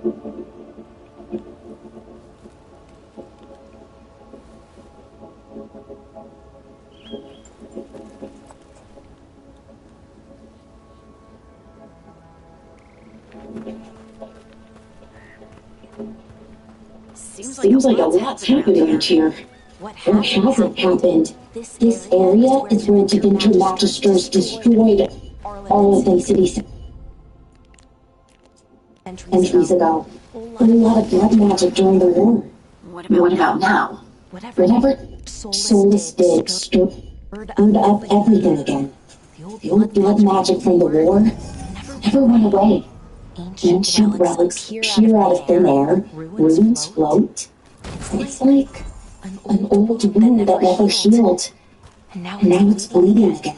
Seems like a lot's happened around here. What hasn't happened? This area is where Divinter Magisters destroyed all of the city's centuries ago. A lot of blood magic during the war. What about now? Whatever Solus did stirred up everything again. The old blood magic from the war never went away. Ancient relics peer out of thin air, ruins float. It's like an old wound that never healed, and now it's bleeding again.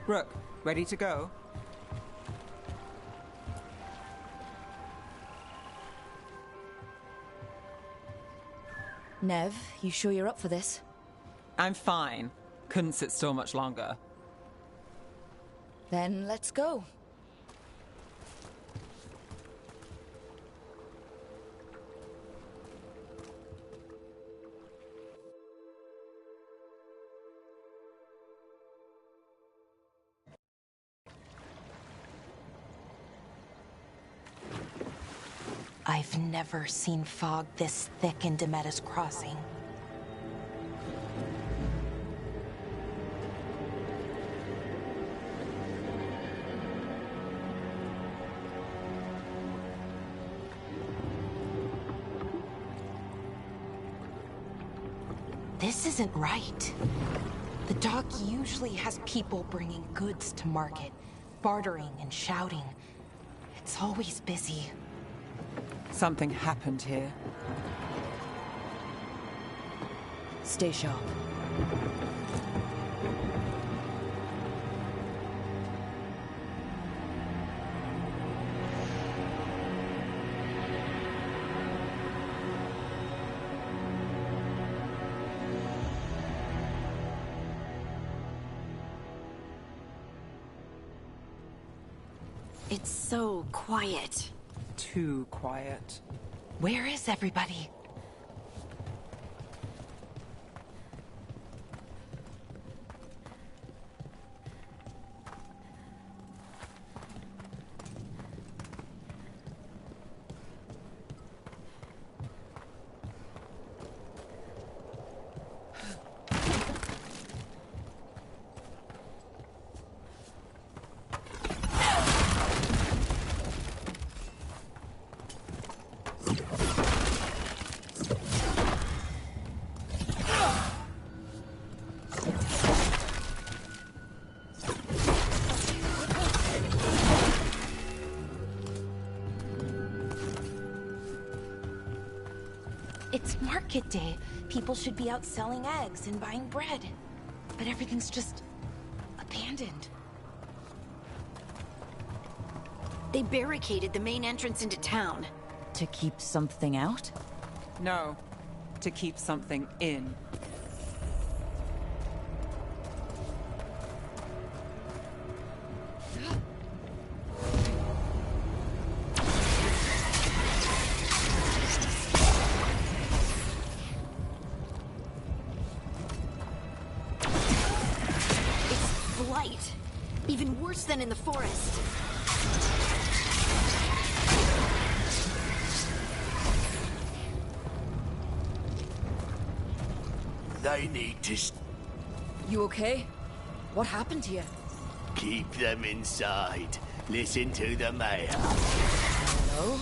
Rook, ready to go? Nev, you sure you're up for this? I'm fine. Couldn't sit still much longer. Then let's go. I've never seen fog this thick in Demetta's Crossing. This isn't right. The dock usually has people bringing goods to market, bartering and shouting. It's always busy. Something happened here. Stay sharp. It's so quiet. Too quiet. Where is everybody? It's market day. People should be out selling eggs and buying bread. But everything's just abandoned. They barricaded the main entrance into town. To keep something out? No, to keep something in. Blight. Even worse than in the forest. They need to You okay? What happened to you? keep them inside. Listen to the mayor. Hello?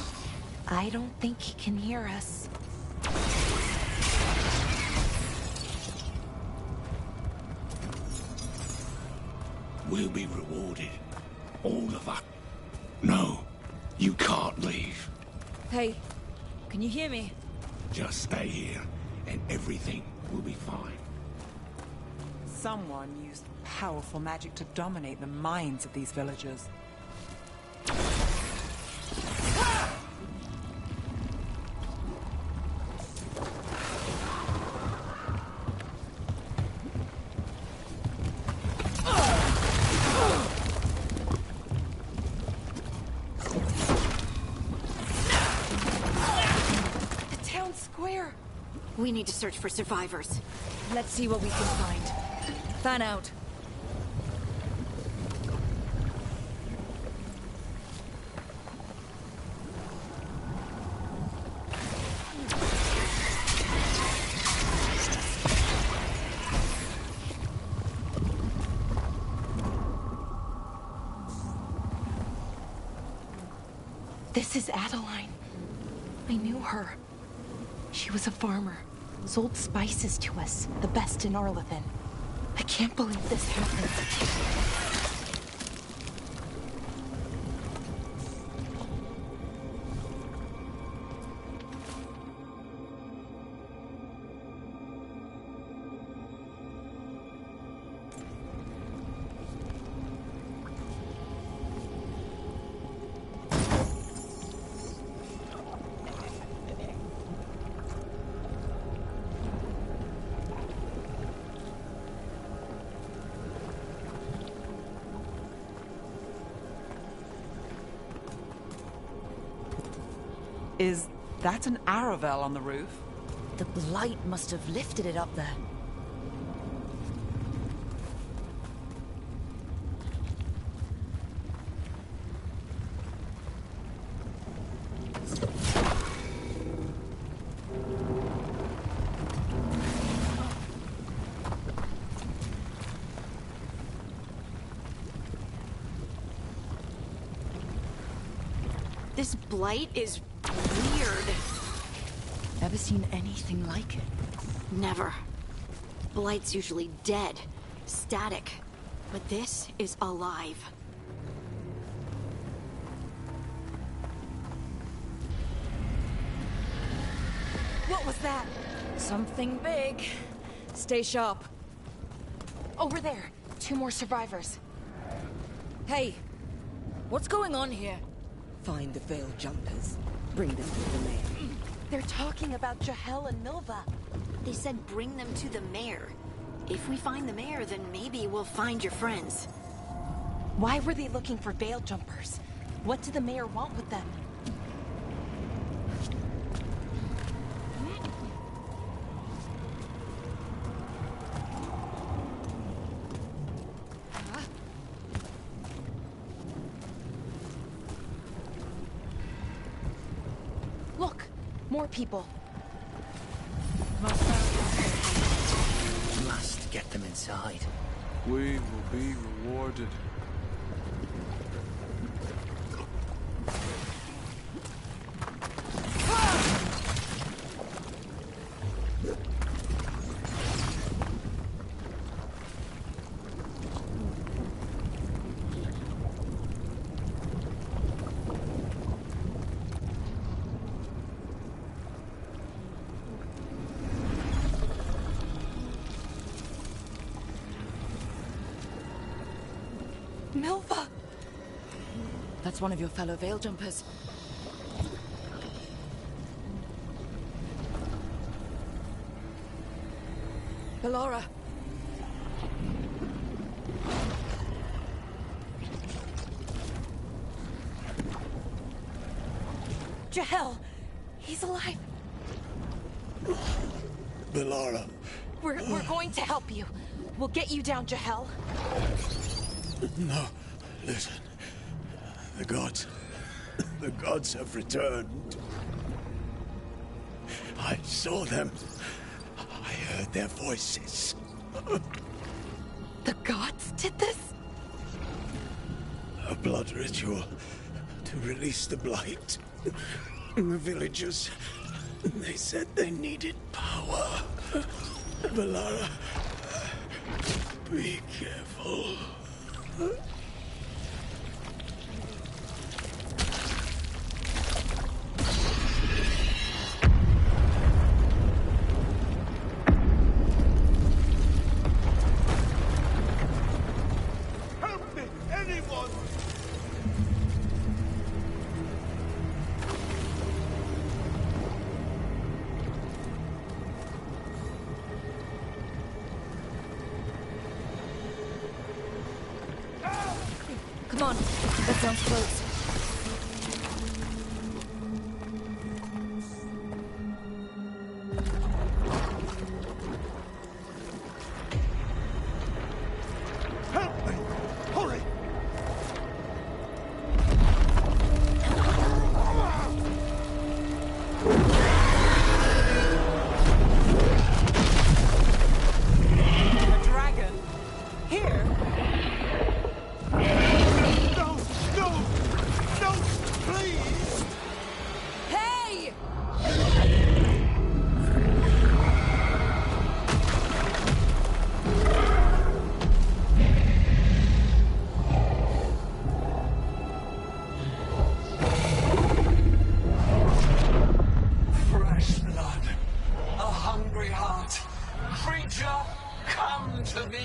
I don't think he can hear us. We'll be rewarded. All of us. No, you can't leave. Hey, can you hear me? Just stay here, and everything will be fine. Someone used powerful magic to dominate the minds of these villagers. We need to search for survivors. Let's see what we can find. Fan out. This is Adeline. I knew her. She was a farmer. Sold spices to us, the best in Arlathan. I can't believe this happened. Is that an Aravel on the roof? The blight must have lifted it up there. This blight is weird. Ever seen anything like it? Never. Blight's usually dead, static. But this is alive. What was that? Something big. Stay sharp. Over there. 2 more survivors. Hey, what's going on here? Find the veiled jumpers. Bring them to the mayor. They're talking about Jahel and Milva. They said bring them to the mayor. If we find the mayor, then maybe we'll find your friends. Why were they looking for veil jumpers? What did the mayor want with them? Look, more people. Must get them inside. We will be rewarded. Milva! That's one of your fellow veil jumpers. Ballora. Jahel! He's alive! Ballora. We're going to help you. We'll get you down, Jahel. No, listen. The gods have returned. I saw them. I heard their voices. The gods did this? A blood ritual to release the blight. The villagers, they said they needed power. Ballora, be careful. Help me, anyone! Come on, that sounds close. Help me! Hurry! A dragon? Here? No! No! No! Please! Hey! Fresh blood, a hungry heart. Creature, come to me.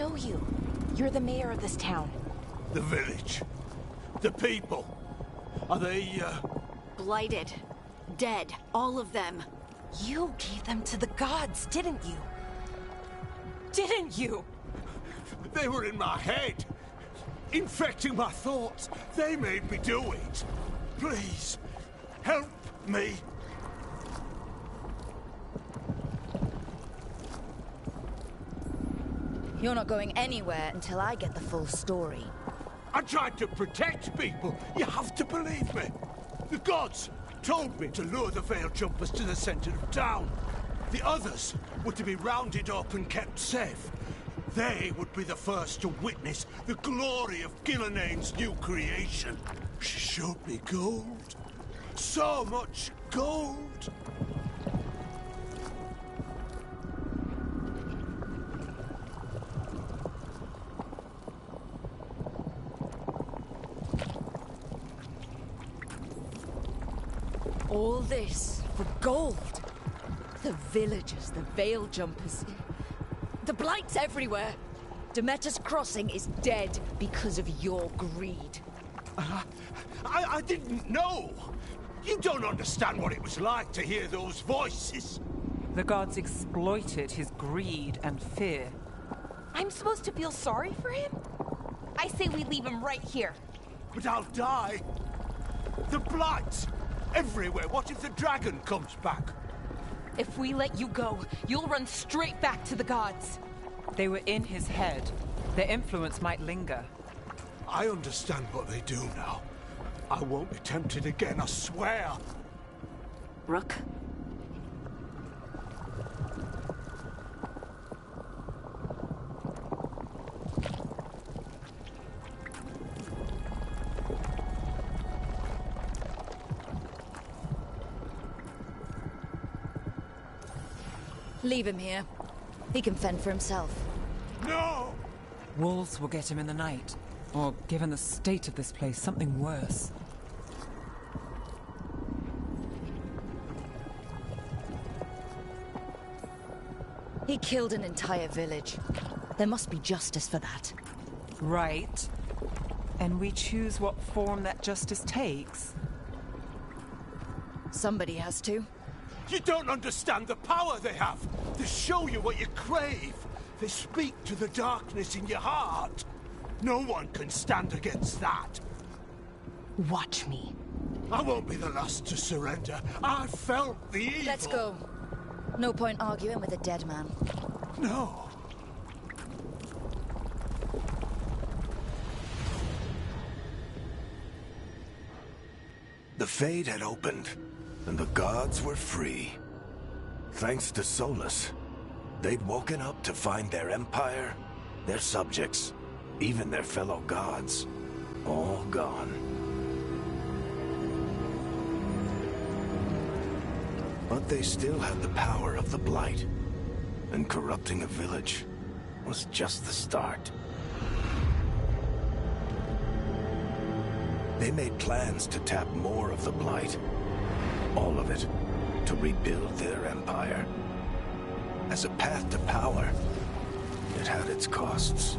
know you. You're the mayor of this town. The village. The people. Are they, Blighted. Dead. All of them. You gave them to the gods, didn't you? Didn't you? They were in my head. Infecting my thoughts. They made me do it. Please, help me. You're not going anywhere until I get the full story. I tried to protect people. You have to believe me. The gods told me to lure the Veil Jumpers to the center of town. The others were to be rounded up and kept safe. They would be the first to witness the glory of Gillenane's new creation. She showed me gold. So much gold. All this for gold. The villagers, the Veil Jumpers. The Blight's everywhere. Demeter's Crossing is dead because of your greed. I didn't know. You don't understand what it was like to hear those voices. The gods exploited his greed and fear. I'm supposed to feel sorry for him? I say we leave him right here. But I'll die. The Blight. Everywhere. What if the dragon comes back? If we let you go, you'll run straight back to the gods. They were in his head. Their influence might linger. I understand what they do now. I won't be tempted again, I swear. Rook? Leave him here. He can fend for himself. No! Wolves will get him in the night. Or, given the state of this place, something worse. He killed an entire village. There must be justice for that. Right. And we choose what form that justice takes. Somebody has to. You don't understand the power they have. They show you what you crave. They speak to the darkness in your heart. No one can stand against that. Watch me. I won't be the last to surrender. I felt the evil. Let's go. No point arguing with a dead man. No. The Fade had opened, and the gods were free. Thanks to Solus, they'd woken up to find their empire, their subjects, even their fellow gods, all gone. But they still had the power of the Blight, and corrupting a village was just the start. They made plans to tap more of the Blight, all of it, to rebuild their empire. As a path to power, it had its costs.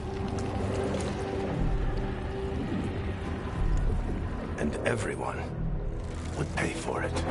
And everyone would pay for it.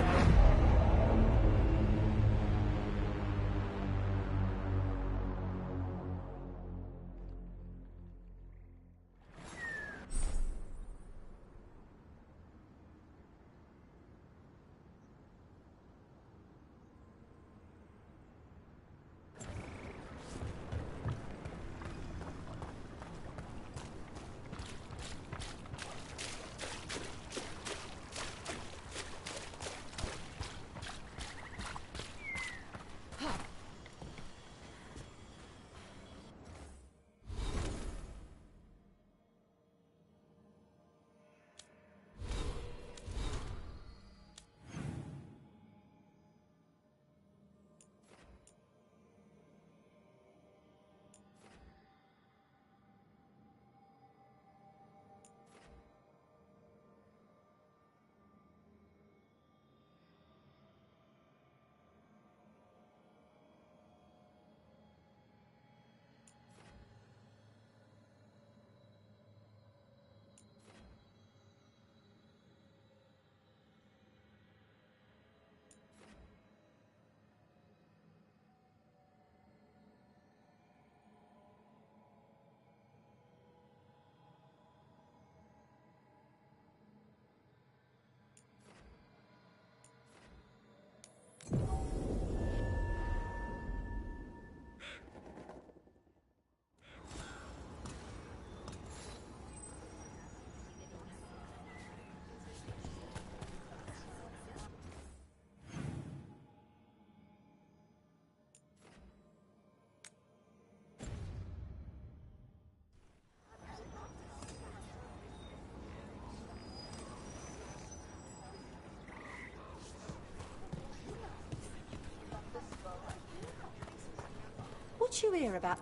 Didn't you hear about...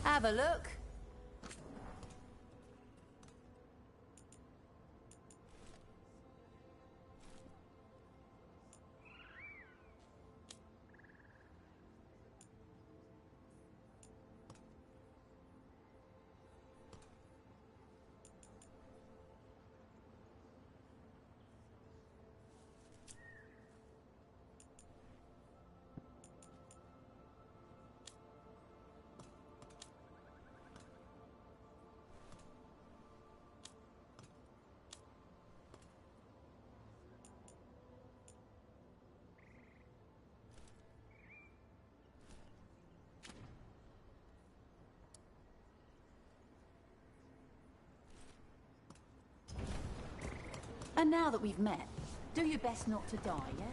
Have a look. And now that we've met, do your best not to die, yeah?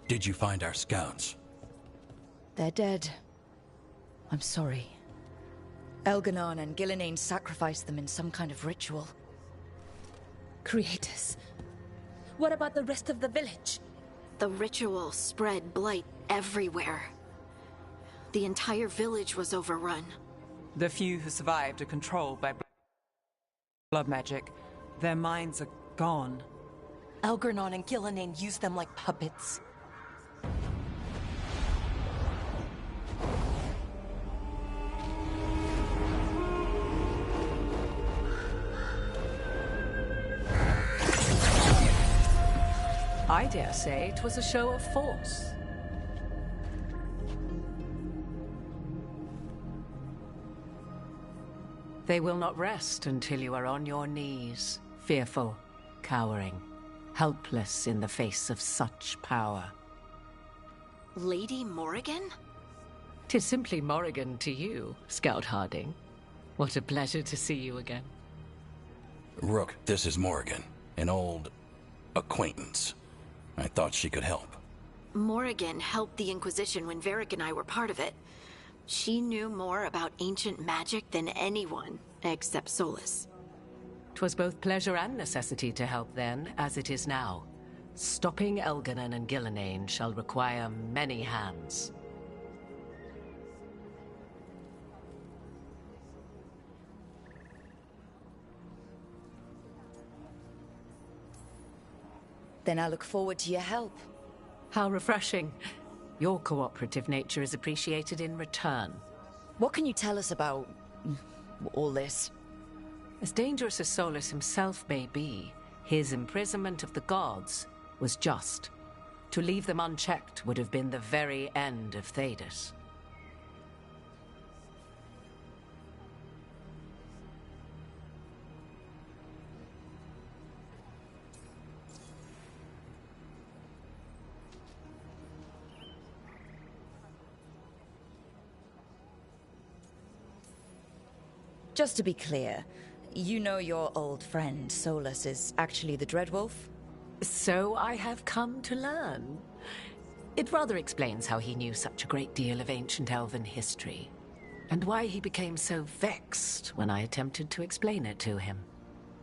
Did you find our scouts? They're dead. I'm sorry. Elganon and Gillenane sacrificed them in some kind of ritual. Creators. What about the rest of the village? The ritual spread blight everywhere. The entire village was overrun. The few who survived are controlled by blood magic. Their minds are gone. Elganon and Gillenane used them like puppets. I dare say it was a show of force. They will not rest until you are on your knees, fearful, cowering, helpless in the face of such power. Lady Morrigan? 'Tis simply Morrigan to you, Scout Harding. What a pleasure to see you again. Rook, this is Morrigan, an old acquaintance. I thought she could help. Morrigan helped the Inquisition when Varric and I were part of it. She knew more about ancient magic than anyone, except Solus. 'Twas both pleasure and necessity to help then, as it is now. Stopping Elganon and Gillenane shall require many hands. Then I look forward to your help. How refreshing. Your cooperative nature is appreciated in return. What can you tell us about all this? As dangerous as Solus himself may be, his imprisonment of the gods was just. To leave them unchecked would have been the very end of Thedas. Just to be clear, you know your old friend Solus is actually the Dreadwolf? So I have come to learn. It rather explains how he knew such a great deal of ancient elven history, and why he became so vexed when I attempted to explain it to him.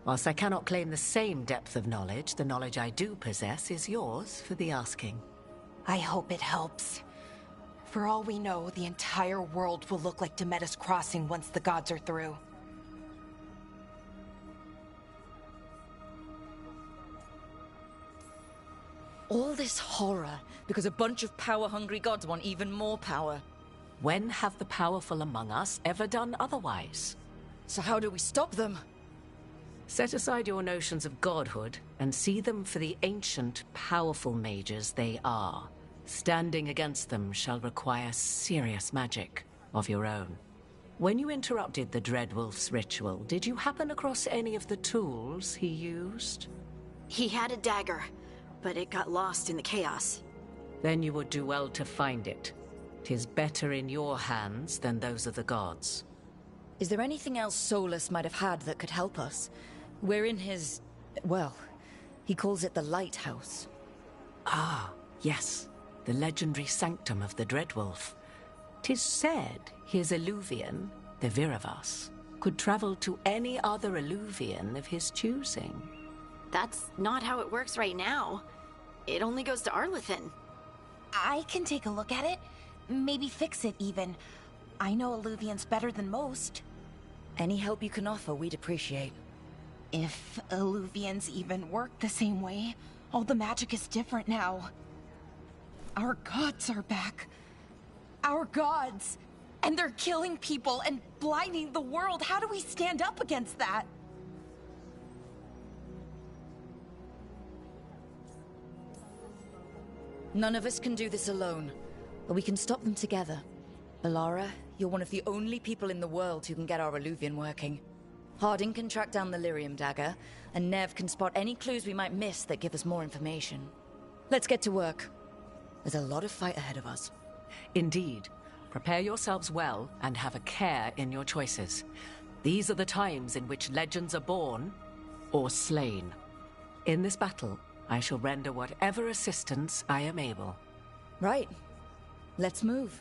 Whilst I cannot claim the same depth of knowledge, the knowledge I do possess is yours for the asking. I hope it helps. For all we know, the entire world will look like Demeter's Crossing once the gods are through. All this horror because a bunch of power-hungry gods want even more power. When have the powerful among us ever done otherwise? So how do we stop them? Set aside your notions of godhood and see them for the ancient, powerful mages they are. Standing against them shall require serious magic of your own. When you interrupted the Dreadwolf's ritual, did you happen across any of the tools he used? He had a dagger, but it got lost in the chaos. Then you would do well to find it. 'Tis better in your hands than those of the gods. Is there anything else Solus might have had that could help us? We're in his... well, he calls it the Lighthouse. Ah, yes. The legendary sanctum of the Dreadwolf. 'Tis said his Eluvian, the Viravas, could travel to any other Eluvian of his choosing. That's not how it works right now. It only goes to Arlathan. I can take a look at it. Maybe fix it, even. I know Eluvians better than most. Any help you can offer, we'd appreciate. If Eluvians even work the same way, all the magic is different now. Our gods are back. Our gods! And they're killing people and blinding the world. How do we stand up against that? None of us can do this alone, but we can stop them together. Alara, you're one of the only people in the world who can get our Eluvian working. Harding can track down the Lyrium dagger, and Nev can spot any clues we might miss that give us more information. Let's get to work. There's a lot of fight ahead of us. Indeed. Prepare yourselves well and have a care in your choices. These are the times in which legends are born or slain. In this battle, I shall render whatever assistance I am able. Right. Let's move.